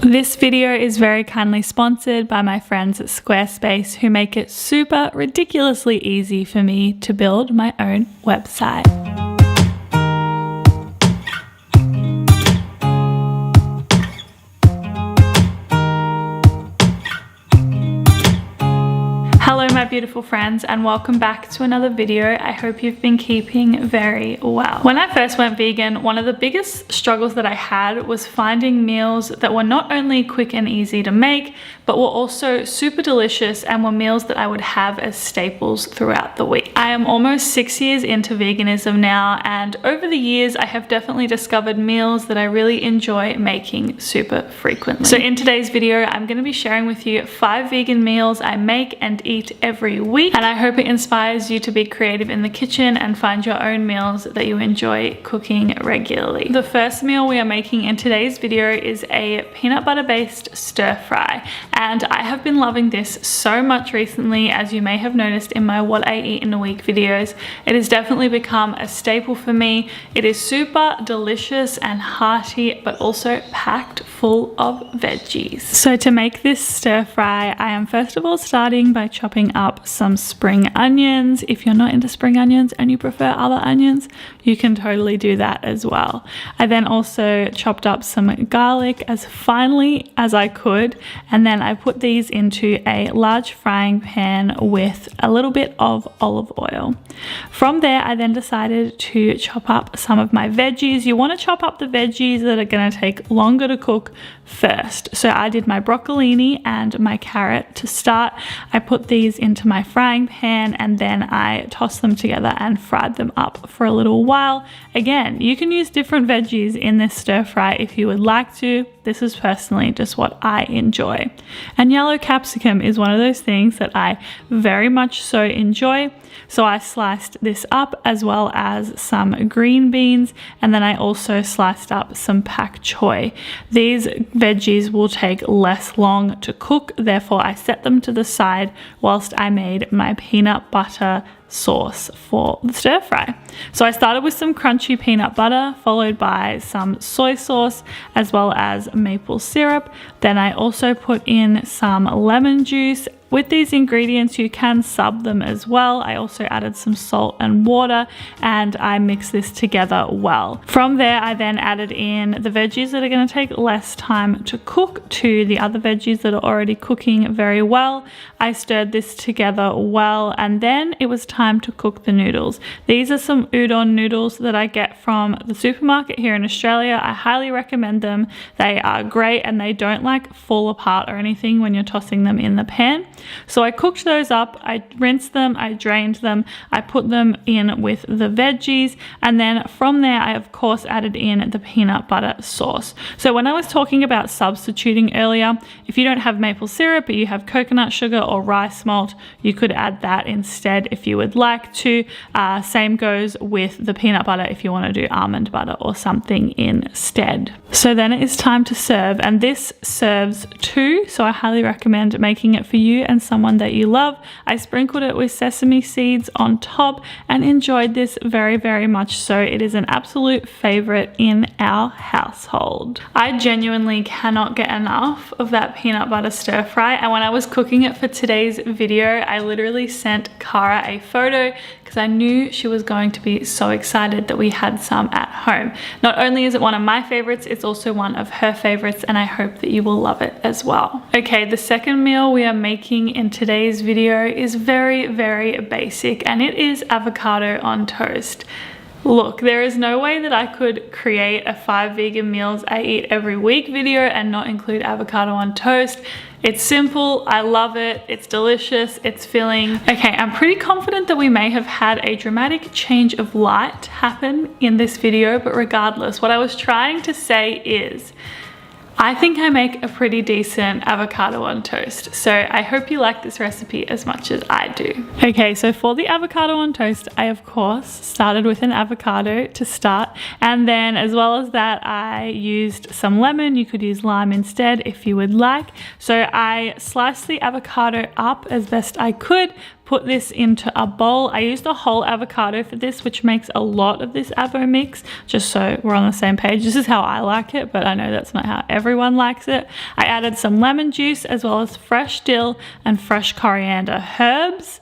This video is very kindly sponsored by my friends at Squarespace, who make it super ridiculously easy for me to build my own website. Hello my beautiful friends, and welcome back to another video. I hope you've been keeping very well. When I first went vegan, one of the biggest struggles that I had was finding meals that were not only quick and easy to make, but were also super delicious and were meals that I would have as staples throughout the week. I am almost 6 years into veganism now, and over the years I have definitely discovered meals that I really enjoy making super frequently. So in today's video, I'm going to be sharing with you 5 vegan meals I make and eat every week, and I hope it inspires you to be creative in the kitchen and find your own meals that you enjoy cooking regularly. The first meal we are making in today's video is a peanut butter based stir fry, and I have been loving this so much recently, as you may have noticed in my what I eat in a week videos. It has definitely become a staple for me. It is super delicious and hearty, but also packed full of veggies. So to make this stir fry, I am first of all starting by chopping up some spring onions. If you're not into spring onions and you prefer other onions, you can totally do that as well. I then also chopped up some garlic as finely as I could, and then I put these into a large frying pan with a little bit of olive oil. From there, I then decided to chop up some of my veggies. You want to chop up the veggies that are going to take longer to cook first. So I did my broccolini and my carrot to start. I put these into my frying pan, and then I tossed them together and fried them up for a little while. Again, you can use different veggies in this stir fry if you would like to. This is personally just what I enjoy. And yellow capsicum is one of those things that I very much so enjoy. So I sliced this up, as well as some green beans, and then I also sliced up some pak choy. These veggies will take less long to cook, therefore I set them to the side whilst I made my peanut butter sauce for the stir fry. So I started with some crunchy peanut butter, followed by some soy sauce, as well as maple syrup. Then I also put in some lemon juice. With these ingredients, you can sub them as well. I also added some salt and water, and I mixed this together well. From there, I then added in the veggies that are going to take less time to cook to the other veggies that are already cooking very well. I stirred this together well, and then it was time to cook the noodles. These are some udon noodles that I get from the supermarket here in Australia. I highly recommend them. They are great, and they don't like fall apart or anything when you're tossing them in the pan. So I cooked those up, I rinsed them, I drained them, I put them in with the veggies, and then from there I of course added in the peanut butter sauce. So when I was talking about substituting earlier, if you don't have maple syrup but you have coconut sugar or rice malt, you could add that instead if you would like to. Same goes with the peanut butter if you want to do almond butter or something instead. So then it is time to serve, and this serves 2, so I highly recommend making it for you and someone that you love. I sprinkled it with sesame seeds on top and enjoyed this very, very much so. It is an absolute favorite in our household. I genuinely cannot get enough of that peanut butter stir fry, and when I was cooking it for today's video, I literally sent Cara a photo because I knew she was going to be so excited that we had some at home. Not only is it one of my favorites, it's also one of her favorites, and I hope that you will love it as well. Okay, the second meal we are making in today's video is very, very basic, and it is avocado on toast. Look, there is no way that I could create a 5 vegan meals I eat every week video and not include avocado on toast. It's simple, I love it, it's delicious, it's filling. Okay, I'm pretty confident that we may have had a dramatic change of light happen in this video, but regardless, what I was trying to say is, I think I make a pretty decent avocado on toast, so I hope you like this recipe as much as I do. Okay, so for the avocado on toast, I of course started with an avocado to start, and then as well as that, I used some lemon. You could use lime instead if you would like. So I sliced the avocado up as best I could, put this into a bowl. I used a whole avocado for this, which makes a lot of this avo mix, just so we're on the same page. This is how I like it, but I know that's not how everyone likes it. I added some lemon juice as well as fresh dill and fresh coriander. Herbs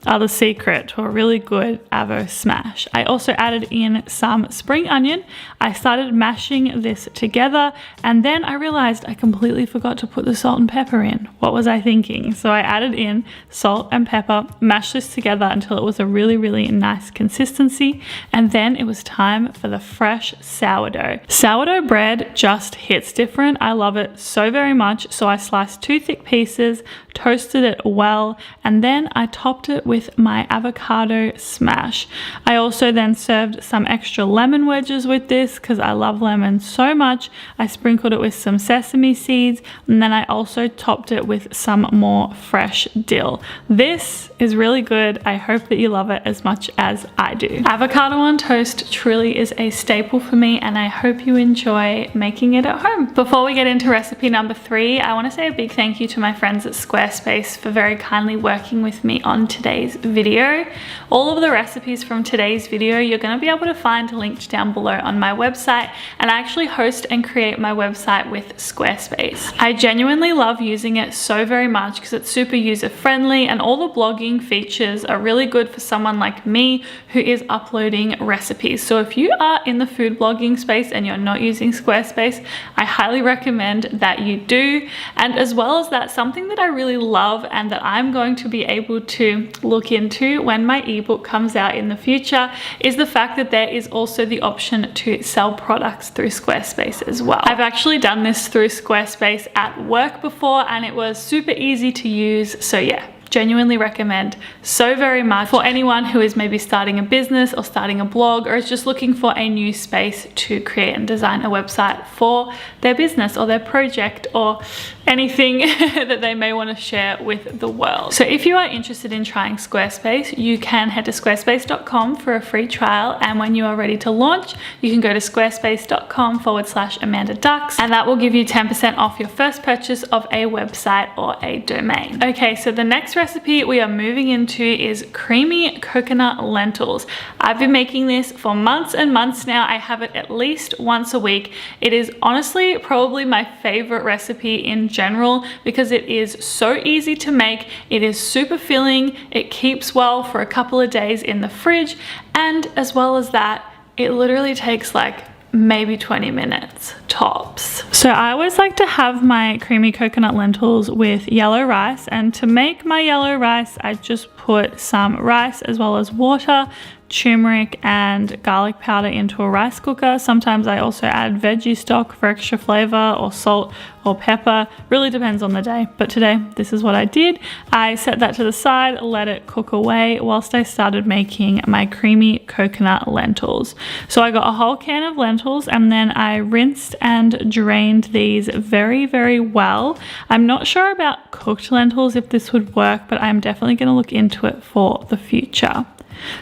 are the secret to a really good avo smash. I also added in some spring onion. I started mashing this together, and then I realized I completely forgot to put the salt and pepper in. What was I thinking? So I added in salt and pepper, mashed this together until it was a really, really nice consistency, and then it was time for the fresh sourdough. Sourdough bread just hits different. I love it so very much. So I sliced 2 thick pieces, toasted it well, and then I topped it with my avocado smash. I also then served some extra lemon wedges with this because I love lemon so much. I sprinkled it with some sesame seeds, and then I also topped it with some more fresh dill. This is really good. I hope that you love it as much as I do. Avocado on toast truly is a staple for me, and I hope you enjoy making it at home. Before we get into recipe number 3, I want to say a big thank you to my friends at Squarespace for very kindly working with me on today's video. All of the recipes from today's video you're going to be able to find linked down below on my website, and I actually host and create my website with Squarespace. I genuinely love using it so very much because it's super user friendly, and all the blogging features are really good for someone like me who is uploading recipes. So if you are in the food blogging space and you're not using Squarespace, I highly recommend that you do. And as well as that, something that I really love and that I'm going to be able to look into when my ebook comes out in the future is the fact that there is also the option to sell products through Squarespace as well. I've actually done this through Squarespace at work before, and it was super easy to use. So yeah, genuinely recommend so very much for anyone who is maybe starting a business or starting a blog, or is just looking for a new space to create and design a website for their business or their project or anything that they may want to share with the world. So if you are interested in trying Squarespace, you can head to squarespace.com for a free trial, and when you are ready to launch, you can go to squarespace.com/AmandaDux, and that will give you 10% off your first purchase of a website or a domain. Okay, so the next recipe we are moving into is creamy coconut lentils. I've been making this for months and months now. I have it at least once a week. It is honestly probably my favorite recipe in general because it is so easy to make. It is super filling. It keeps well for a couple of days in the fridge, and as well as that, it literally takes like maybe 20 minutes tops. So I always like to have my creamy coconut lentils with yellow rice, and to make my yellow rice I just put some rice as well as water, turmeric and garlic powder into a rice cooker. Sometimes I also add veggie stock for extra flavor, or salt or pepper, really depends on the day, but today this is what I did. I set that to the side, let it cook away whilst I started making my creamy coconut lentils. So I got a whole can of lentils, and then I rinsed and drained these very, very well. I'm not sure about cooked lentils if this would work, but I'm definitely going to look into it for the future.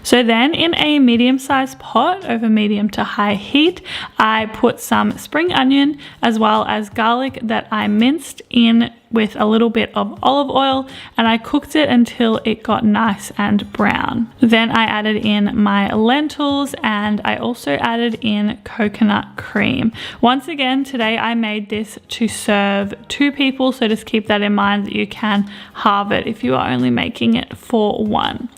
So then in a medium-sized pot over medium to high heat, I put some spring onion as well as garlic that I minced in with a little bit of olive oil, and I cooked it until it got nice and brown. Then I added in my lentils, and I also added in coconut cream. Once again, today I made this to serve 2 people, so just keep that in mind that you can halve it if you are only making it for 1.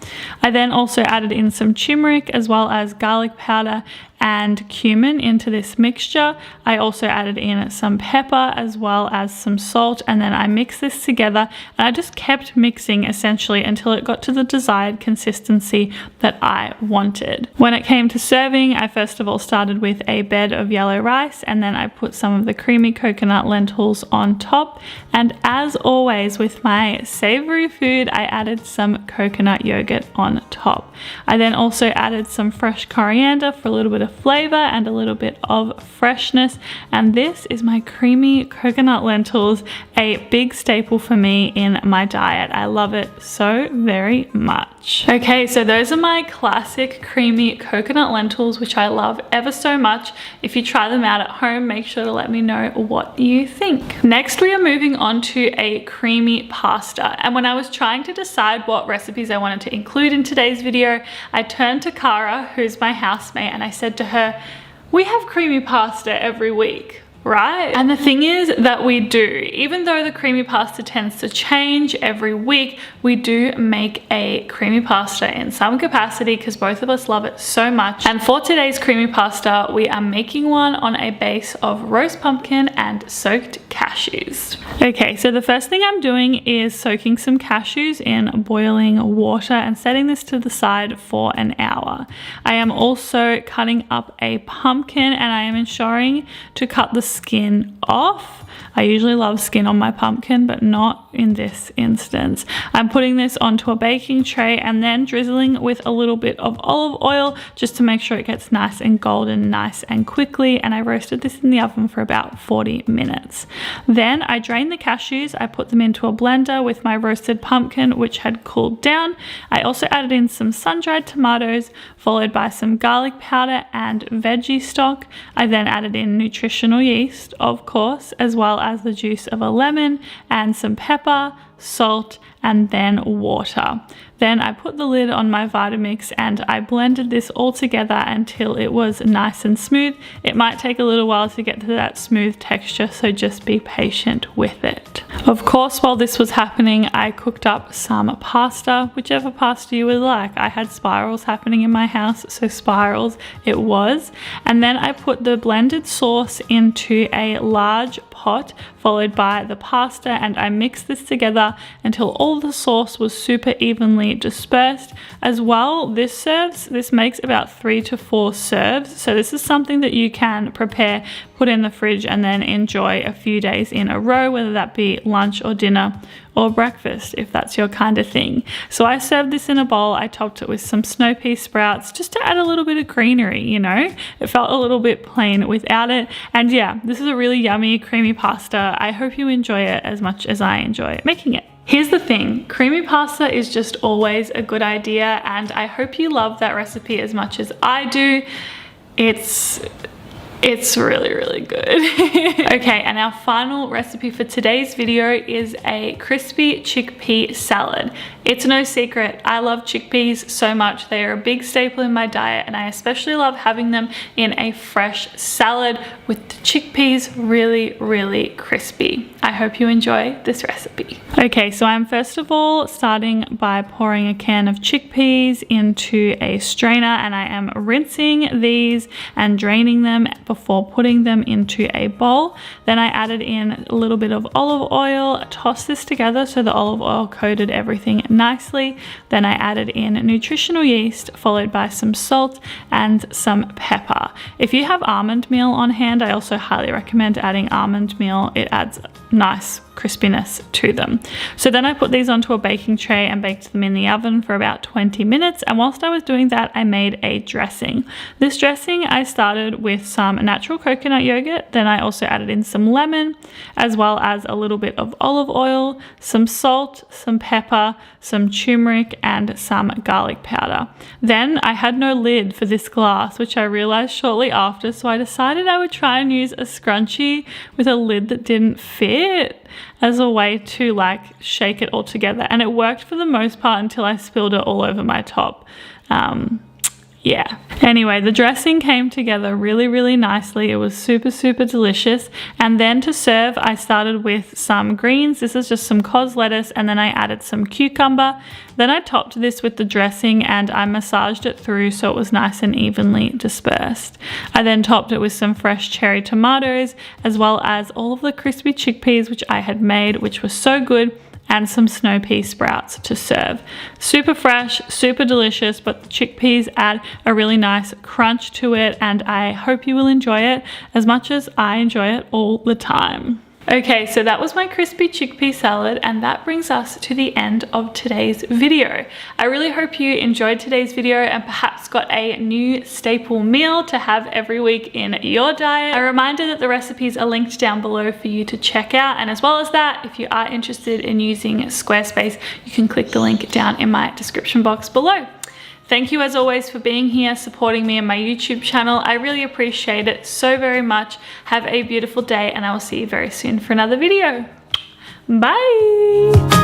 I then also added in some turmeric as well as garlic powder and cumin into this mixture. I also added in some pepper as well as some salt, and then I mixed this together, and I just kept mixing essentially until it got to the desired consistency that I wanted. When it came to serving, I first of all started with a bed of yellow rice, and then I put some of the creamy coconut lentils on top, and as always with my savory food, I added some coconut yogurt on top. I then also added some fresh coriander for a little bit of flavor and a little bit of freshness, and this is my creamy coconut lentils, a big staple for me in my diet. I love it so very much. much. Okay, so those are my classic creamy coconut lentils, which I love ever so much. If you try them out at home, make sure to let me know what you think. Next, we are moving on to a creamy pasta. And when I was trying to decide what recipes I wanted to include in today's video, I turned to Cara, who's my housemate, and I said to her, we have creamy pasta every week, right? And the thing is that we do. Even though the creamy pasta tends to change every week, we do make a creamy pasta in some capacity because both of us love it so much. And for today's creamy pasta, we are making one on a base of roast pumpkin and soaked cashews. Okay, so the first thing I'm doing is soaking some cashews in boiling water and setting this to the side for an hour. I am also cutting up a pumpkin and I am ensuring to cut the skin off. I usually love skin on my pumpkin, but not in this instance. I'm putting this onto a baking tray and then drizzling with a little bit of olive oil just to make sure it gets nice and golden, nice and quickly. And I roasted this in the oven for about 40 minutes. Then I drained the cashews. I put them into a blender with my roasted pumpkin, which had cooled down. I also added in some sun-dried tomatoes, followed by some garlic powder and veggie stock. I then added in nutritional yeast, of course, as well as the juice of a lemon and some pepper, salt, and then water. Then I put the lid on my Vitamix and I blended this all together until it was nice and smooth. It might take a little while to get to that smooth texture, so just be patient with it. Of course, while this was happening, I cooked up some pasta, whichever pasta you would like. I had spirals happening in my house, so spirals it was. And then I put the blended sauce into a large pot, followed by the pasta, and I mixed this together until all the sauce was super evenly dispersed. As well, this makes about 3 to 4 serves, so this is something that you can prepare, put in the fridge, and then enjoy a few days in a row, whether that be lunch or dinner or breakfast, if that's your kind of thing. So I served this in a bowl. I topped it with some snow pea sprouts just to add a little bit of greenery, you know. It felt a little bit plain without it. And yeah, this is a really yummy creamy pasta. I hope you enjoy it as much as I enjoy making it. Here's the thing, creamy pasta is just always a good idea, and I hope you love that recipe as much as I do. It's really, really good. Okay, and our final recipe for today's video is a crispy chickpea salad. It's no secret, I love chickpeas so much. They are a big staple in my diet, and I especially love having them in a fresh salad with the chickpeas really, really crispy. I hope you enjoy this recipe. Okay, so I'm first of all starting by pouring a can of chickpeas into a strainer, and I am rinsing these and draining them before putting them into a bowl. Then I added in a little bit of olive oil, tossed this together so the olive oil coated everything nicely. Then I added in nutritional yeast, followed by some salt and some pepper. If you have almond meal on hand, I also highly recommend adding almond meal. It adds nice crispiness to them. So then I put these onto a baking tray and baked them in the oven for about 20 minutes. And whilst I was doing that, I made a dressing. This dressing, I started with some natural coconut yogurt. Then I also added in some lemon, as well as a little bit of olive oil, some salt, some pepper, some turmeric, and some garlic powder. Then I had no lid for this glass, which I realized shortly after. So I decided I would try and use a scrunchie with a lid that didn't fit as a way to like shake it all together, and it worked for the most part until I spilled it all over my top. Yeah. Anyway, the dressing came together really, really nicely. It was super, super delicious. And then to serve, I started with some greens. This is just some cos lettuce, and then I added some cucumber. Then I topped this with the dressing and I massaged it through so it was nice and evenly dispersed. I then topped it with some fresh cherry tomatoes, as well as all of the crispy chickpeas which I had made, which was so good, and some snow pea sprouts to serve. Super fresh, super delicious, but the chickpeas add a really nice crunch to it, and I hope you will enjoy it as much as I enjoy it all the time. Okay, so that was my crispy chickpea salad, and that brings us to the end of today's video. I really hope you enjoyed today's video and perhaps got a new staple meal to have every week in your diet. A reminder that the recipes are linked down below for you to check out, and as well as that, if you are interested in using Squarespace, you can click the link down in my description box below. Thank you as always for being here, supporting me and my YouTube channel. I really appreciate it so very much. Have a beautiful day, and I will see you very soon for another video. Bye!